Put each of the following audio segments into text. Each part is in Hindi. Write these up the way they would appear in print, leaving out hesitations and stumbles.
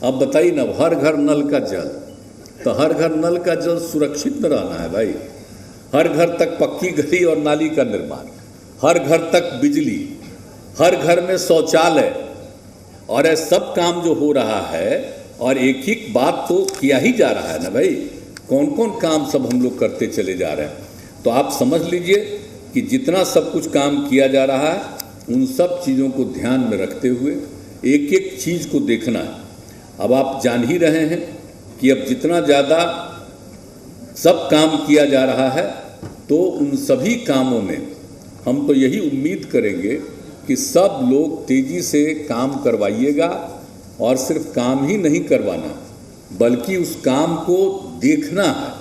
अब बताइए ना, हर घर नल का जल, तो हर घर नल का जल सुरक्षित में रहना है भाई। हर घर तक पक्की गली और नाली का निर्माण, हर घर तक बिजली, हर घर में शौचालय, और ये सब काम जो हो रहा है, और एक ही बात तो किया ही जा रहा है ना भाई, कौन कौन काम सब हम लोग करते चले जा रहे हैं। तो आप समझ लीजिए कि जितना सब कुछ काम किया जा रहा है, उन सब चीज़ों को ध्यान में रखते हुए एक एक चीज़ को देखना है। अब आप जान ही रहे हैं कि अब जितना ज़्यादा सब काम किया जा रहा है, तो उन सभी कामों में हम तो यही उम्मीद करेंगे कि सब लोग तेज़ी से काम करवाइएगा, और सिर्फ काम ही नहीं करवाना, बल्कि उस काम को देखना है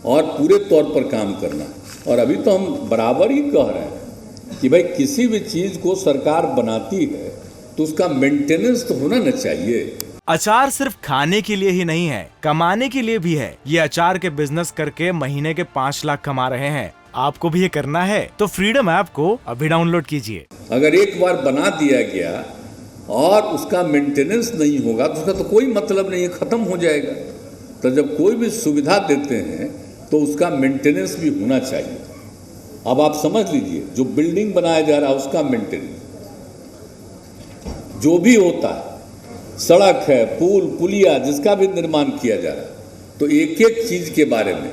और पूरे तौर पर काम करना। और अभी तो हम बराबर ही कह रहे हैं कि भाई किसी भी चीज़ को सरकार बनाती है तो उसका मेंटेनेंस तो होना न चाहिए। अचार सिर्फ खाने के लिए ही नहीं है, कमाने के लिए भी है। ये अचार के बिजनेस करके महीने के 5 लाख कमा रहे हैं। आपको भी ये करना है तो फ्रीडम ऐप को अभी डाउनलोड कीजिए। अगर एक बार बना दिया गया और उसका मेंटेनेंस नहीं होगा तो उसका तो कोई मतलब नहीं है, ख़त्म हो जाएगा। तो जब कोई भी सुविधा देते हैं तो उसका मेंटेनेंस भी होना चाहिए। अब आप समझ लीजिए, जो बिल्डिंग बनाया जा रहा है उसका मेंटेनेंस, जो भी होता है, सड़क है, पुल पुलिया, जिसका भी निर्माण किया जा रहा है, तो एक एक चीज़ के बारे में,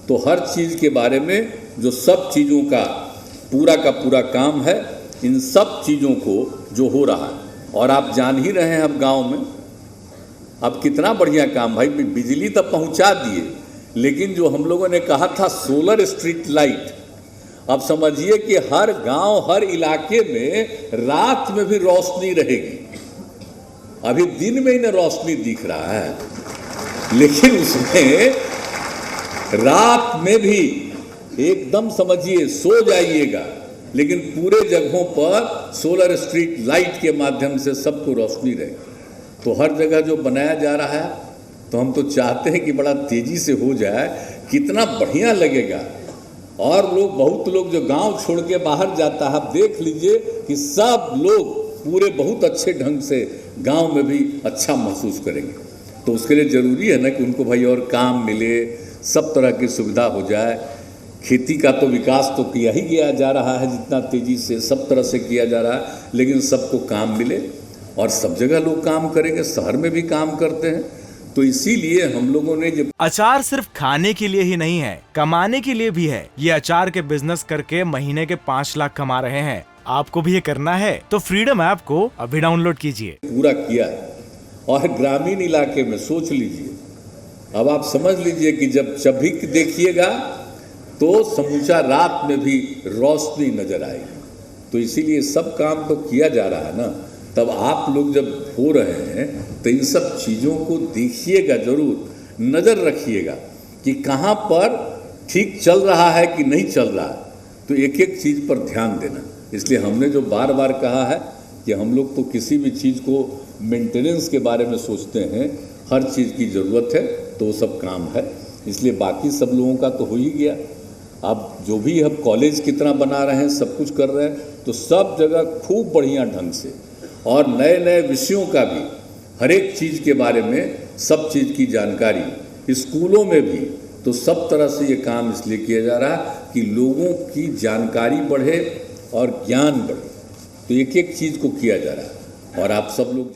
तो हर चीज़ के बारे में जो सब चीज़ों का पूरा काम है, इन सब चीज़ों को जो हो रहा है। और आप जान ही रहे हैं अब गांव में अब कितना बढ़िया काम, भाई बिजली तक पहुंचा दिए, लेकिन जो हम लोगों ने कहा था सोलर स्ट्रीट लाइट, अब समझिए कि हर गांव, हर इलाके में रात में भी रोशनी रहेगी। अभी दिन में ही ना रोशनी दिख रहा है, लेकिन उसमें रात में भी एकदम समझिए सो जाइएगा, लेकिन पूरे जगहों पर सोलर स्ट्रीट लाइट के माध्यम से सबको रोशनी रहे। तो हर जगह जो बनाया जा रहा है, तो हम तो चाहते हैं कि बड़ा तेज़ी से हो जाए, कितना बढ़िया लगेगा। और लोग, बहुत लोग जो गांव छोड़ के बाहर जाता है, आप देख लीजिए कि सब लोग पूरे बहुत अच्छे ढंग से गांव में भी अच्छा महसूस करेंगे। तो उसके लिए ज़रूरी है ना कि उनको भाई और काम मिले, सब तरह की सुविधा हो जाए। खेती का तो विकास तो किया ही किया जा रहा है, जितना तेज़ी से सब तरह से किया जा रहा है, लेकिन सबको काम मिले, और सब जगह लोग काम करेंगे, शहर में भी काम करते हैं। तो इसीलिए हम लोगों ने जब अचार सिर्फ खाने के लिए ही नहीं है, कमाने के लिए भी है। ये अचार के बिजनेस करके महीने के 5 लाख कमा रहे हैं। आपको भी ये करना है तो फ्रीडम ऐप को अभी डाउनलोड कीजिए। पूरा किया है, और ग्रामीण इलाके में सोच लीजिए, अब आप समझ लीजिए कि जब भी देखिएगा तो समूचा रात में भी रोशनी नजर आएगी। तो इसीलिए सब काम तो किया जा रहा है ना। तब आप लोग जब हो रहे हैं तो इन सब चीज़ों को देखिएगा, ज़रूर नज़र रखिएगा कि कहाँ पर ठीक चल रहा है कि नहीं चल रहा है। तो एक एक चीज़ पर ध्यान देना। इसलिए हमने जो बार बार कहा है कि हम लोग तो किसी भी चीज़ को मेंटेनेंस के बारे में सोचते हैं, हर चीज़ की ज़रूरत है तो वो सब काम है। इसलिए बाकी सब लोगों का तो हो ही गया। अब जो भी हम कॉलेज कितना बना रहे हैं, सब कुछ कर रहे हैं, तो सब जगह खूब बढ़िया ढंग से, और नए नए विषयों का भी, हर एक चीज़ के बारे में सब चीज़ की जानकारी स्कूलों में भी, तो सब तरह से ये काम इसलिए किया जा रहा है कि लोगों की जानकारी बढ़े और ज्ञान बढ़े। तो एक एक चीज़ को किया जा रहा है, और आप सब लोग